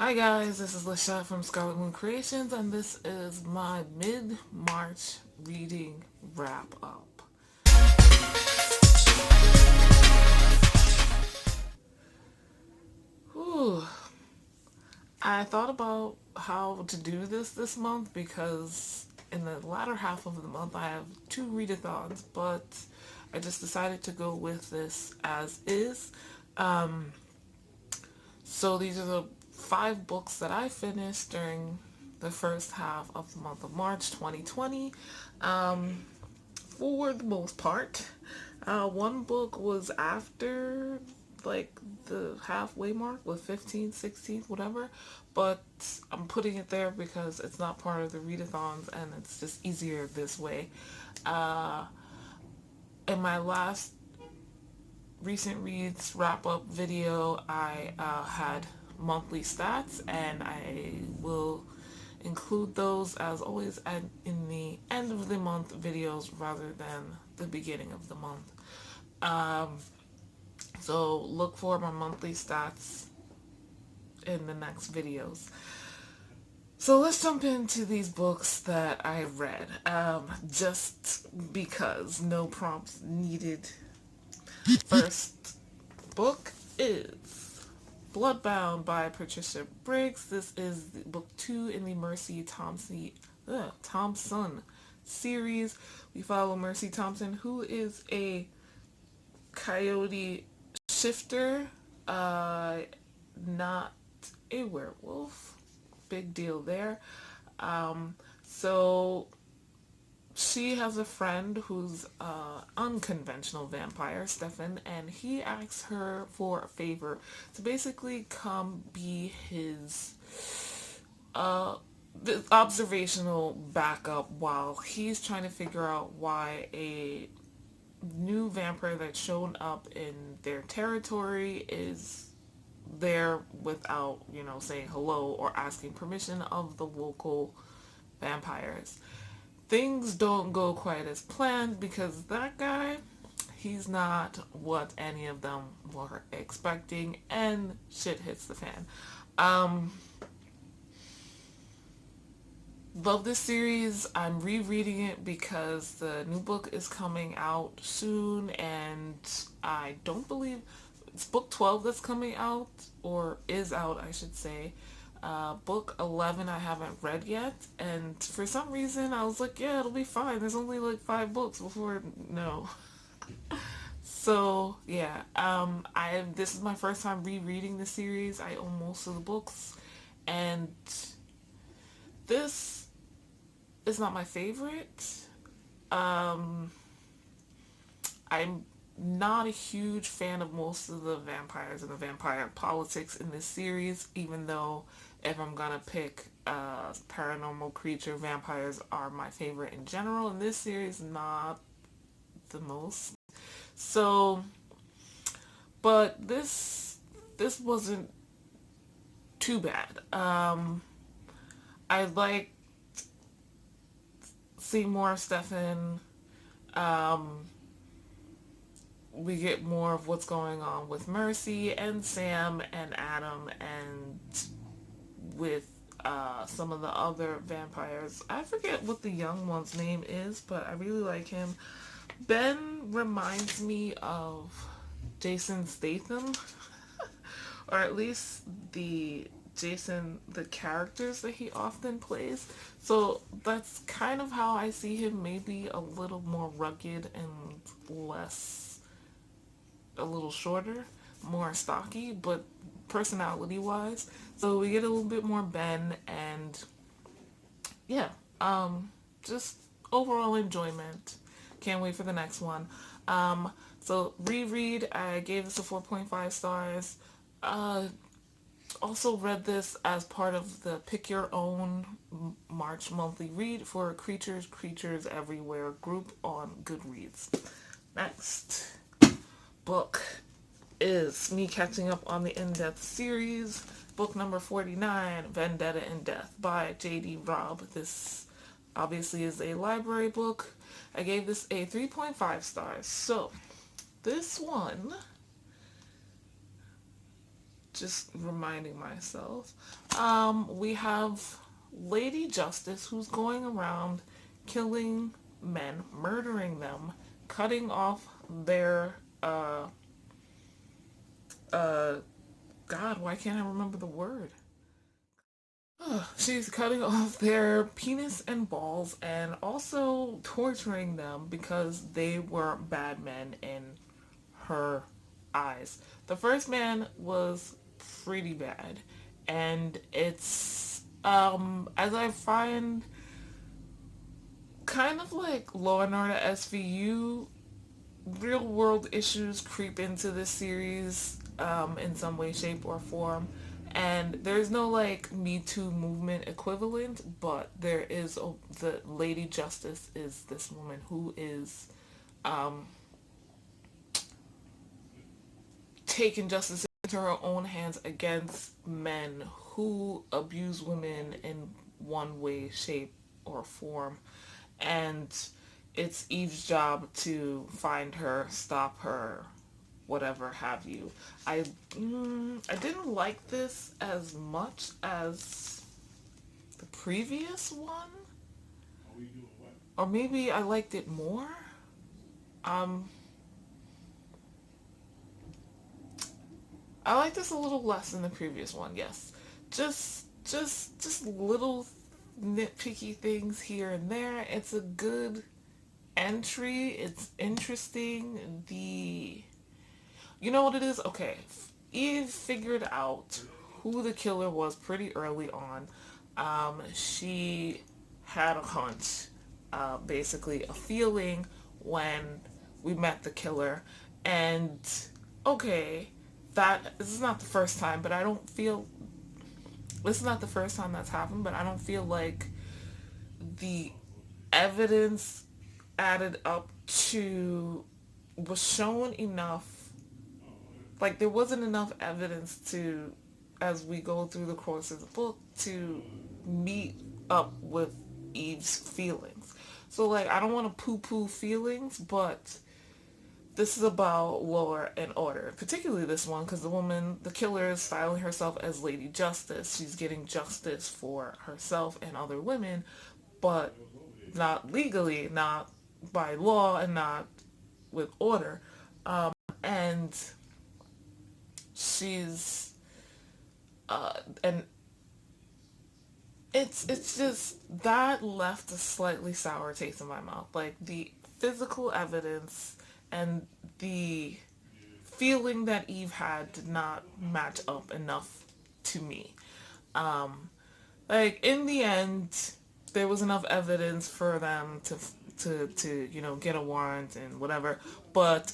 Hi guys, this is Lashad from Scarlet Moon Creations, and this is my mid-March reading wrap-up. Whew. I thought about how to do this month because in the latter half of the month I have two readathons, but I just decided to go with this as is. Um, so these are the 5 books that I finished during the first half of the month of March 2020. Um, for the most part. One book was after like the halfway mark with 15th, 16th, whatever, but I'm putting it there because it's not part of the readathons and it's just easier this way. Uh, in my last recent reads wrap up video, I had monthly stats, and I will include those as always in the end of the month videos rather than the beginning of the month. Um, so look for my monthly stats in the next videos. So let's jump into these books that I read. Just because no prompts needed. First book is Bloodbound by Patricia Briggs. This is book 2 in the Mercy Thompson series. We follow Mercy Thompson, who is a coyote shifter, not a werewolf. Big deal there. So she has a friend who's unconventional vampire, Stefan, and he asks her for a favor to basically come be his observational backup while he's trying to figure out why a new vampire that's shown up in their territory is there without, saying hello or asking permission of the local vampires. Things don't go quite as planned because that guy, he's not what any of them were expecting, and shit hits the fan. Love this series. I'm rereading it because the new book is coming out soon, and I don't believe it's book 12 that's coming out, or is out, I should say. Book 11 I haven't read yet, and for some reason I was like, yeah, it'll be fine. There's only like 5 books before. No. So yeah, this is my first time rereading the series. I own most of the books, and this is not my favorite. I'm not a huge fan of most of the vampires and the vampire politics in this series, even though if I'm gonna pick paranormal creature, vampires are my favorite in general. In this series, not the most. So, but this wasn't too bad. I like seeing more of Stefan. We get more of what's going on with Mercy and Sam and Adam, and with some of the other vampires. I forget what the young one's name is, but I really like him. Ben reminds me of Jason Statham, or at least the characters that he often plays. So that's kind of how I see him, maybe a little more rugged and a little shorter, more stocky, but personality wise. So we get a little bit more Ben, and yeah, just overall enjoyment. Can't wait for the next one. So reread, I gave this a 4.5 stars. Also read this as part of the Pick Your Own March monthly read for Creatures Everywhere group on Goodreads. Next book is me catching up on the in-depth series. Book number 49, Vendetta and Death by J.D. Robb. This obviously is a library book. I gave this a 3.5 stars. So, this one just reminding myself. We have Lady Justice, who's going around killing men, murdering them, cutting off their uh God, why can't I remember the word? She's cutting off their penis and balls and also torturing them because they were bad men in her eyes. The first man was pretty bad, and it's as I find kind of like Law and Order SVU, real world issues creep into this series in some way, shape, or form. And there's no like Me Too movement equivalent, but there is the Lady Justice is this woman who is taking justice into her own hands against men who abuse women in one way, shape, or form. And it's Eve's job to find her, stop her, whatever have you. I didn't like this as much as the previous one, or maybe I liked it more. Um, I like this a little less than the previous one. Yes, just little nitpicky things here and there. It's a good entry. It's interesting. You know what it is? Okay, Eve figured out who the killer was pretty early on. She had a hunch, basically a feeling when we met the killer, and okay, that this is not the first time, but I don't feel this is not the first time that's happened, but I don't feel like the evidence added up to was shown enough. Like there wasn't enough evidence to, as we go through the course of the book, to meet up with Eve's feelings. So like I don't want to poo-poo feelings, but this is about law and order, particularly this one, because the killer is styling herself as Lady Justice. She's getting justice for herself and other women, but not legally, not by law, and not with order. And she's, and it's just that left a slightly sour taste in my mouth. Like the physical evidence and the feeling that Eve had did not match up enough to me. Like in the end, there was enough evidence for them to get a warrant and whatever. But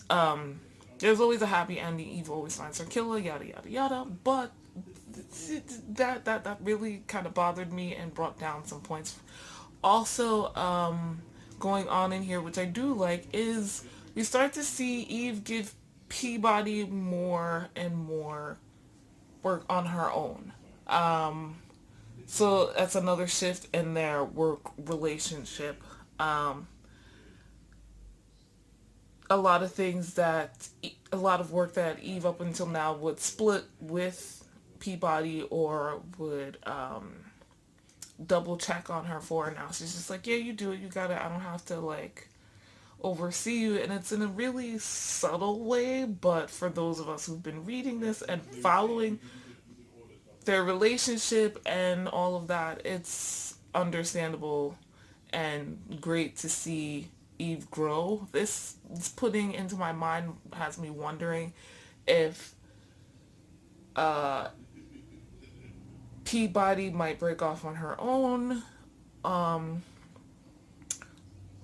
there's always a happy ending. Eve always finds her killer. Yada yada yada. But that really kind of bothered me and brought down some points. Also, going on in here, which I do like, is we start to see Eve give Peabody more and more work on her own. So that's another shift in their work relationship. A lot of a lot of work that Eve up until now would split with Peabody or would double check on her for. Now she's just like, yeah, you do it, you got it. I don't have to like oversee you, and it's in a really subtle way, but for those of us who've been reading this and following their relationship and all of that, it's understandable and great to see Eve grow. This putting into my mind has me wondering if Peabody might break off on her own,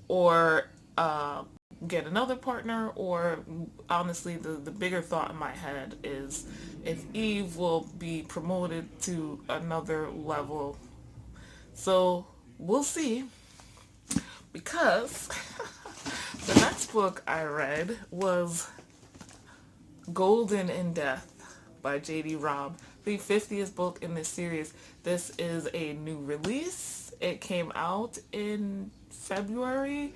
or get another partner, or honestly the bigger thought in my head is if Eve will be promoted to another level. So we'll see, because the next book I read was Golden in Death by J.D. Robb, the 50th book in this series. This is a new release. It came out in February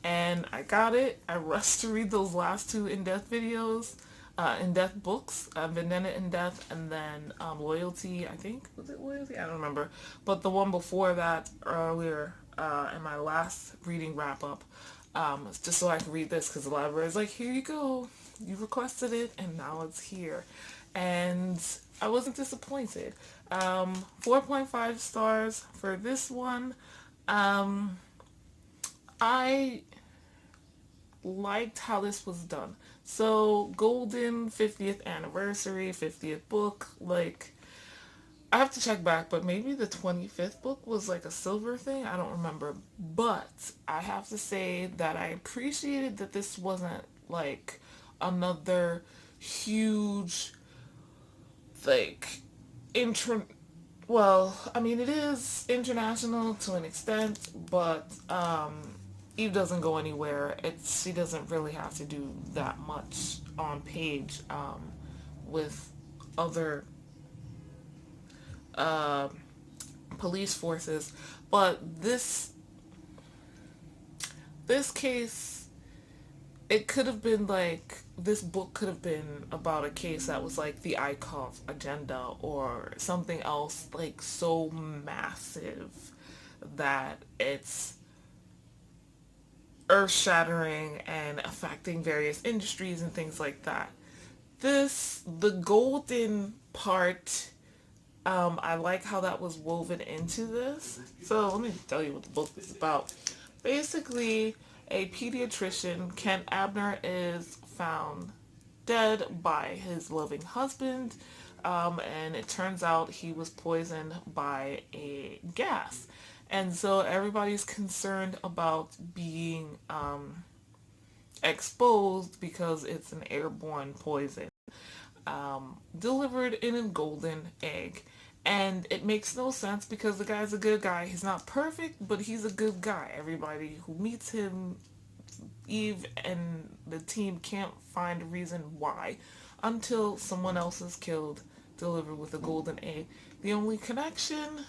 and I got it. I rushed to read those last two in-depth videos In Death books, Vendetta and Death, and then Loyalty. I think was it Loyalty? I don't remember. But the one before that, earlier in my last reading wrap up, just so I can read this because the library is like, here you go, you requested it, and now it's here, and I wasn't disappointed. 4.5 stars for this one. I liked how this was done. So, golden 50th anniversary, 50th book, like, I have to check back, but maybe the 25th book was like a silver thing. I don't remember. But I have to say that I appreciated that this wasn't like another huge, like, intro. Well, I mean, it is international to an extent, but Eve doesn't go anywhere. She doesn't really have to do that much on page with other uh, police forces. But this case, it could have been like, this book could have been about a case that was like the ICOF agenda or something else like so massive that it's earth shattering and affecting various industries and things like that. The golden part, I like how that was woven into this. So let me tell you what the book is about. Basically, a pediatrician, Kent Abner, is found dead by his loving husband, and it turns out he was poisoned by a gas. And so everybody's concerned about being exposed because it's an airborne poison, delivered in a golden egg. And it makes no sense because the guy's a good guy. He's not perfect, but he's a good guy. Everybody who meets him, Eve and the team, can't find a reason why until someone else is killed, delivered with a golden egg. The only connection,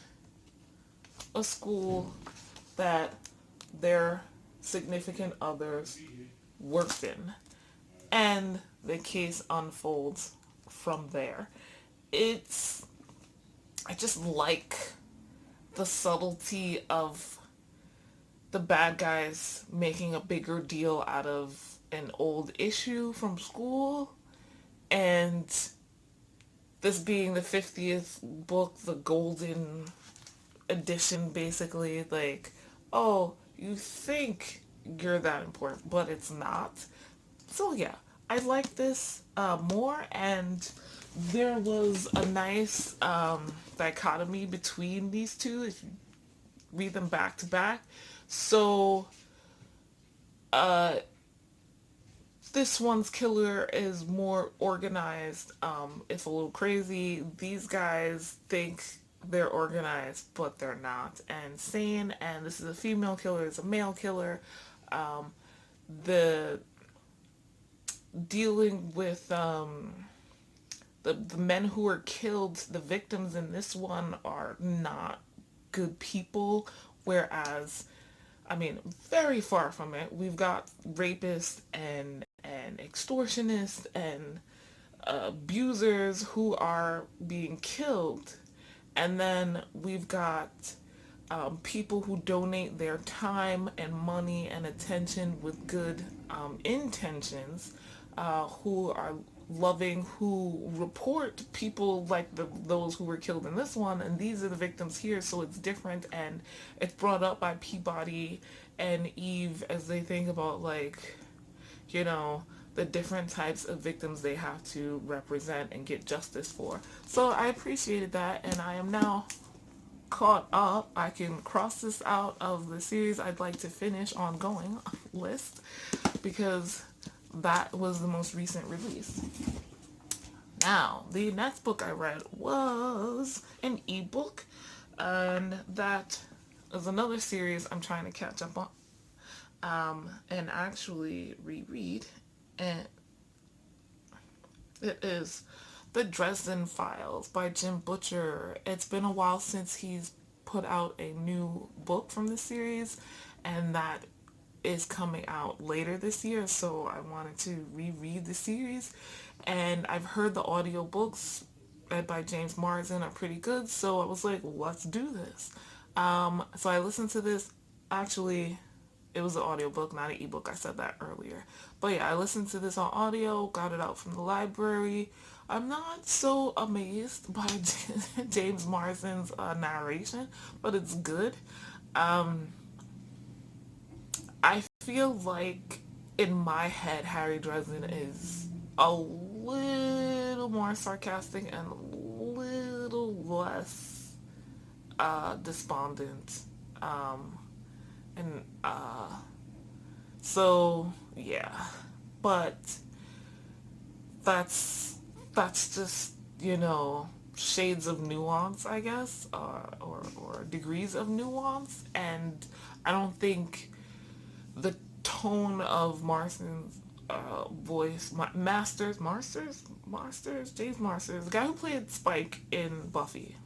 a school that their significant others worked in. And the case unfolds from there. I just like the subtlety of the bad guys making a bigger deal out of an old issue from school, and this being the 50th book, the golden edition, basically, like, oh, you think you're that important, but it's not. So yeah, I like this more, and there was a nice dichotomy between these two if you read them back to back. So this one's killer is more organized. It's a little crazy. These guys think they're organized, but they're not. And sane. And this is a female killer. It's a male killer. The dealing with the men who were killed, the victims in this one are not good people, whereas, I mean, very far from it. We've got rapists and extortionists and abusers who are being killed, and then we've got people who donate their time and money and attention with good intentions, who are loving, who report people like those who were killed in this one, and these are the victims here. So it's different, and it's brought up by Peabody and Eve as they think about, like, you know, the different types of victims they have to represent and get justice for. So I appreciated that, and I am now caught up. I can cross this out of the series I'd like to finish ongoing list because that was the most recent release. Now, the next book I read was an ebook, and that is another series I'm trying to catch up on, and actually reread. And it is The Dresden Files by Jim Butcher. It's been a while since he's put out a new book from the series, and that is coming out later this year, so I wanted to reread the series. And I've heard the audiobooks read by James Marsden are pretty good, so I was like, let's do this. So I listened to this. Actually, it was an audiobook, not an ebook. I said that earlier. But yeah, I listened to this on audio, got it out from the library. I'm not so amazed by James Marsden's narration, but it's good. Um, I feel like in my head, Harry Dresden is a little more sarcastic and a little less despondent. Um, and so, yeah. But that's that's just, shades of nuance, I guess, or degrees of nuance. And I don't think the tone of Marston's voice, James Masters, the guy who played Spike in Buffy,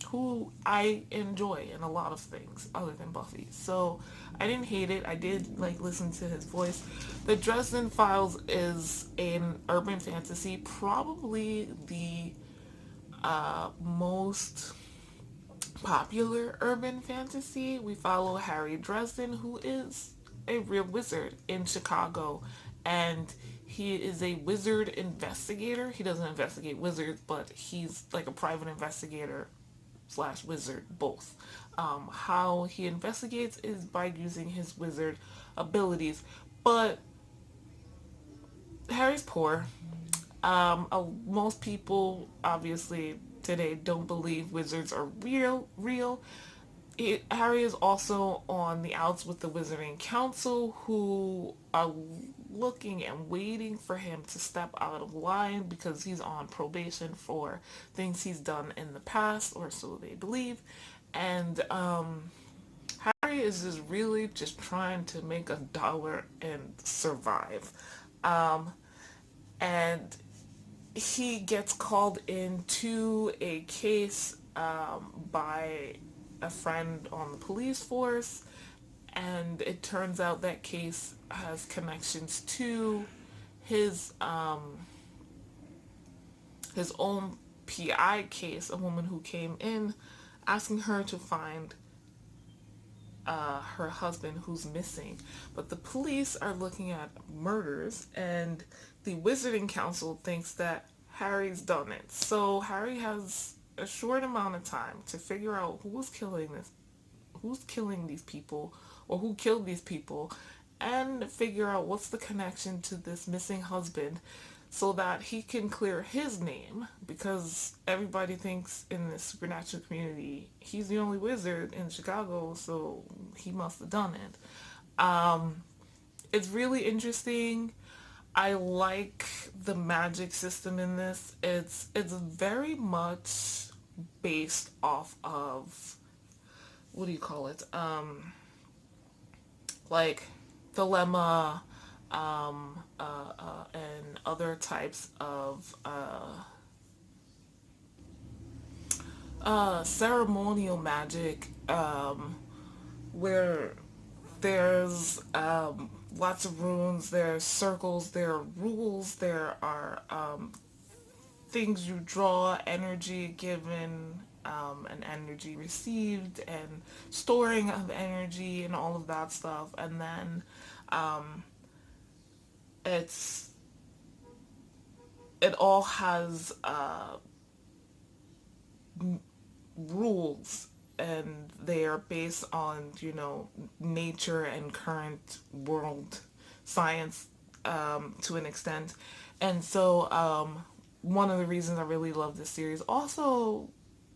who I enjoy in a lot of things other than Buffy. So I didn't hate it. I did like listen to his voice. The Dresden Files is an urban fantasy, probably the most popular urban fantasy. We follow Harry Dresden, who is a real wizard in Chicago, and he is a wizard investigator. He doesn't investigate wizards, but he's like a private investigator slash wizard, both. How he investigates is by using his wizard abilities, but Harry's poor. Most people obviously today don't believe wizards are real. Harry is also on the outs with the Wizarding Council, who are looking and waiting for him to step out of line because he's on probation for things he's done in the past, or so they believe. And Harry is just really just trying to make a dollar and survive. Um, and he gets called into a case by a friend on the police force, and it turns out that case has connections to his his own PI case, a woman who came in asking her to find her husband who's missing. But the police are looking at murders, and the Wizarding Council thinks that Harry's done it. So Harry has a short amount of time to figure out who's killing these people, or who killed these people, and figure out what's the connection to this missing husband, so that he can clear his name, because everybody thinks in this supernatural community he's the only wizard in Chicago, so he must have done it. It's really interesting. I like the magic system in this. It's very much based off of, what do you call it? Like Dilemma, and other types of ceremonial magic, where there's lots of runes, there are circles, there are rules, there are things you draw, energy given, and energy received, and storing of energy, and all of that stuff. And then it's it all has rules, and they are based on, nature and current world science, to an extent. And so one of the reasons I really love this series, also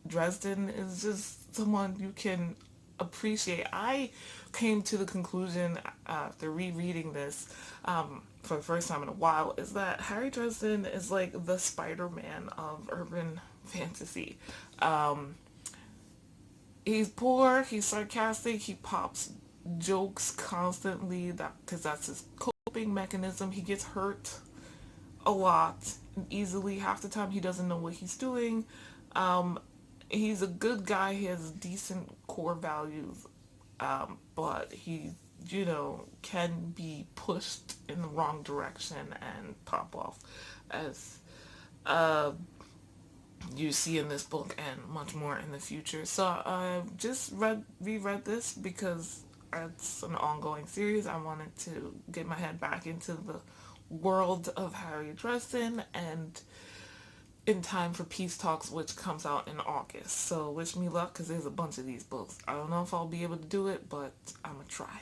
Dresden is just someone you can appreciate. I came to the conclusion after rereading this, for the first time in a while, is that Harry Dresden is like the Spider-Man of urban fantasy. Um, he's poor, he's sarcastic, he pops jokes constantly, that because that's his coping mechanism. He gets hurt a lot and easily. Half the time he doesn't know what he's doing. Um, he's a good guy. He has decent core values, but he can be pushed in the wrong direction and pop off, as uh, you see in this book and much more in the future. So I just reread this because it's an ongoing series. I wanted to get my head back into the world of Harry Dresden, and in time for Peace Talks, which comes out in August. So wish me luck, because there's a bunch of these books. I don't know if I'll be able to do it, but I'm going to try.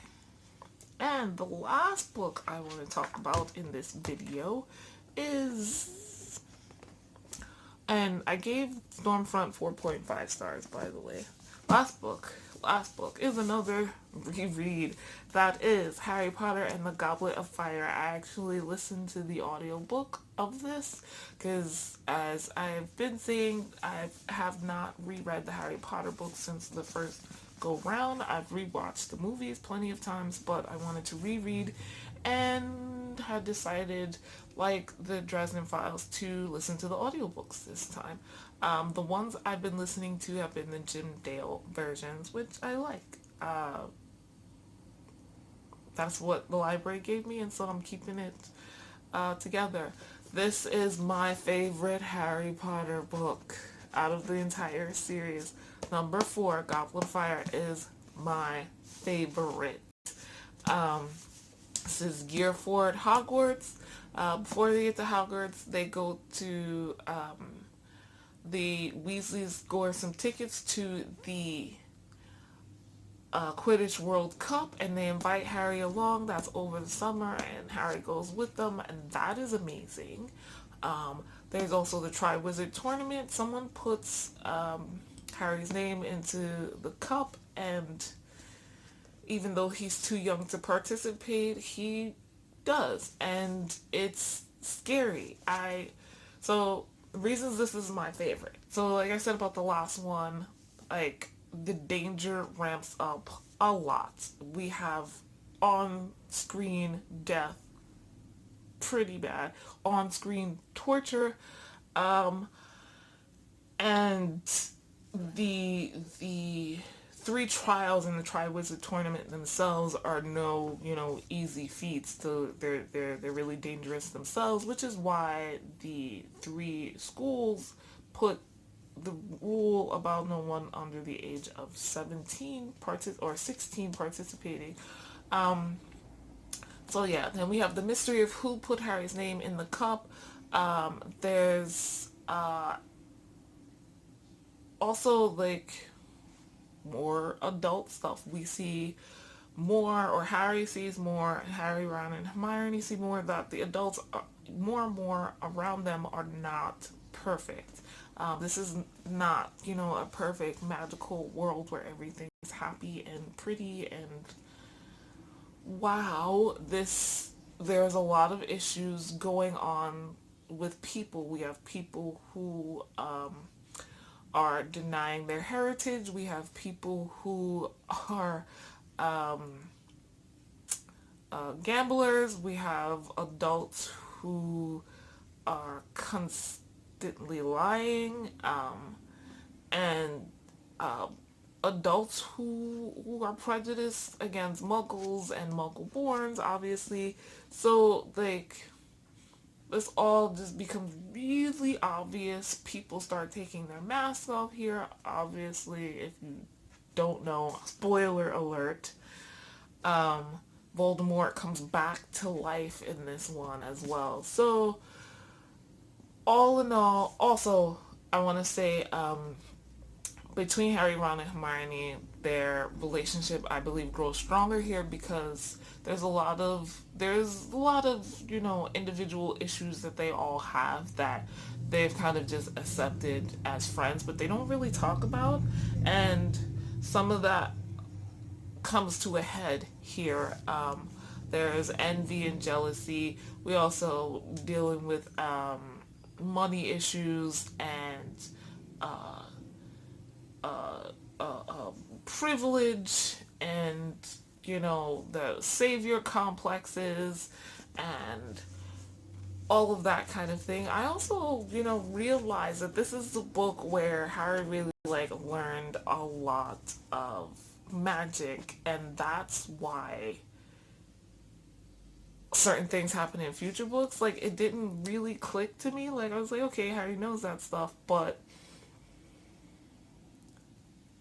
And the last book I want to talk about in this video is... And I gave Stormfront 4.5 stars, by the way. Last book is another reread. That is Harry Potter and the Goblet of Fire. I actually listened to the audiobook of this because, as I've been saying, I have not reread the Harry Potter books since the first go round. I've rewatched the movies plenty of times, but I wanted to reread and had decided, like the Dresden Files, to listen to the audiobooks this time. The ones I've been listening to have been the Jim Dale versions, which I like. That's what the library gave me, and so I'm keeping it together. This is my favorite Harry Potter book out of the entire series. Number 4, Goblet of Fire, is my favorite. This is gear for Hogwarts. Before they get to Hogwarts, they go to the Weasleys score some tickets to the Quidditch World Cup, and they invite Harry along. That's over the summer, and Harry goes with them, and that is amazing. There's also the Triwizard Tournament. Someone puts Harry's name into the cup, and even though he's too young to participate, he does, and it's scary. So reasons this is my favorite. So like I said about the last one, like the danger ramps up a lot. We have on-screen death, pretty bad, on-screen torture, and the 3 trials in the Triwizard Tournament themselves are no, easy feats. So they're really dangerous themselves, which is why the 3 schools put the rule about no one under the age of 17 or 16 participating. So yeah, then we have the mystery of who put Harry's name in the cup. There's also like more adult stuff. We see more, or Harry sees more, Harry, Ron, and Hermione see more, that the adults are, more and more around them, are not perfect. This is not, a perfect magical world where everything is happy and pretty and wow. There's a lot of issues going on with people. We have people who are denying their heritage. We have people who are gamblers. We have adults who are constantly lying, and adults who are prejudiced against muggles and muggle-borns, obviously. So, like, this all just becomes really obvious. People start taking their masks off here. Obviously, if you don't know, spoiler alert, Voldemort comes back to life in this one as well. So, all in all, also, I want to say, between Harry, Ron, and Hermione, their relationship, I believe, grows stronger here because there's a lot of individual issues that they all have that they've kind of just accepted as friends, but they don't really talk about, and some of that comes to a head here. There's envy and jealousy. We also dealing with money issues and privilege and the savior complexes and all of that kind of thing. I also realized that this is the book where Harry really learned a lot of magic, and that's why certain things happen in future books. Like, it didn't really click to me. Like, I was like, okay, Harry knows that stuff, but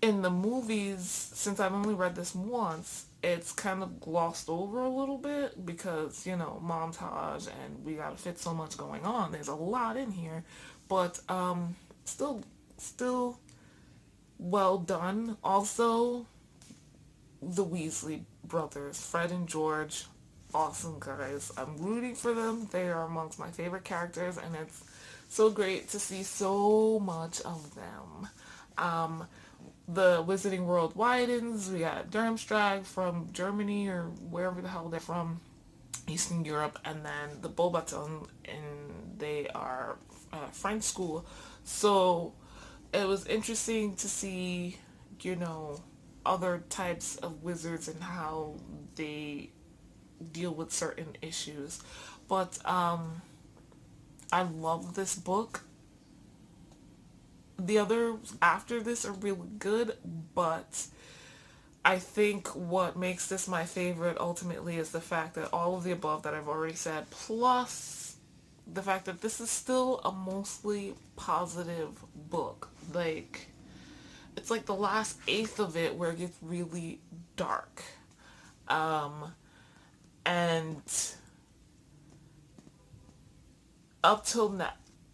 in the movies, since I've only read this once, it's kind of glossed over a little bit because, you know, montage and we gotta fit so much going on. There's a lot in here, but still, still well done. Also, the Weasley brothers, Fred and George, awesome guys. I'm rooting for them. They are amongst my favorite characters, and it's so great to see so much of them. The Wizarding World widens. We got Durmstrang from Germany or wherever the hell they're from, Eastern Europe, and then the Beauxbatons, and they are French school. So it was interesting to see, you know, other types of wizards and how they deal with certain issues. But I love this book. The others after this are really good, but I think what makes this my favorite ultimately is the fact that all of the above that I've already said, plus the fact that this is still a mostly positive book. Like, it's like the last eighth of it where it gets really dark. And up till now,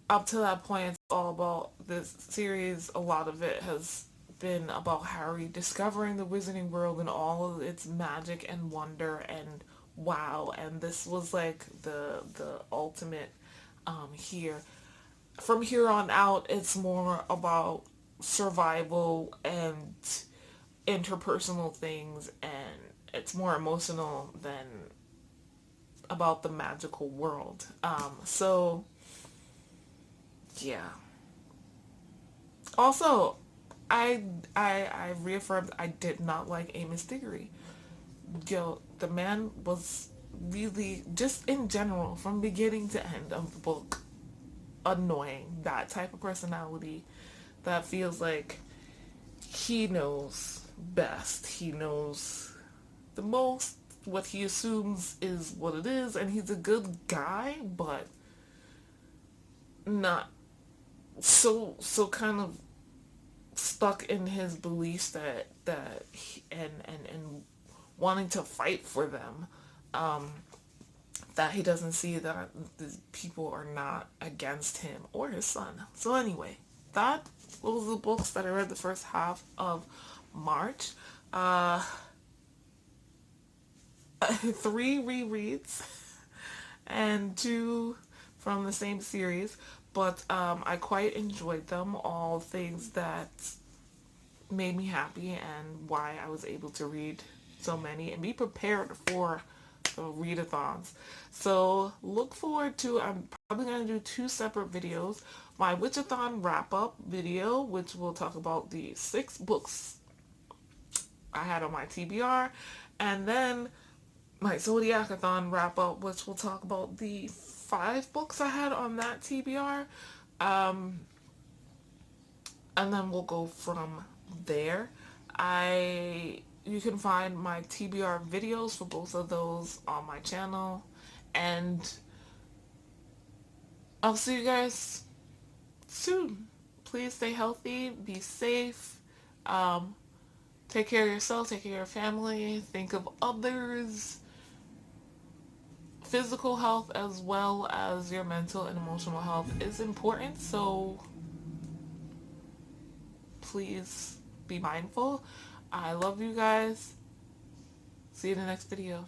up to that point, it's all about this series. A lot of it has been about Harry discovering the Wizarding World and all of its magic and wonder and wow. And this was like the ultimate here. From here on out, it's more about survival and interpersonal things, and it's more emotional than about the magical world. So yeah. Also, I reaffirmed I did not like Amos Diggory. Yo, the man was really, just in general, from beginning to end of the book, annoying. That type of personality that feels like he knows best. He knows the most. What he assumes is what it is, and he's a good guy, but not so kind of stuck in his beliefs that he, and wanting to fight for them, that he doesn't see that the people are not against him or his son. So anyway, that was the books that I read the first half of March. 3 rereads and 2 from the same series, but I quite enjoyed them. All things that made me happy and why I was able to read so many and be prepared for the readathons. So look forward to, I'm probably going to do 2 separate videos. My Witchathon wrap-up video, which will talk about the 6 books I had on my TBR, and then my Zodiacathon wrap-up, which will talk about the 5 books I had on that TBR. And then we'll go from there. You can find my TBR videos for both of those on my channel, and I'll see you guys soon. Please stay healthy, be safe, take care of yourself, take care of your family, think of others. Physical health as well as your mental and emotional health is important, so please be mindful. I love you guys. See you in the next video.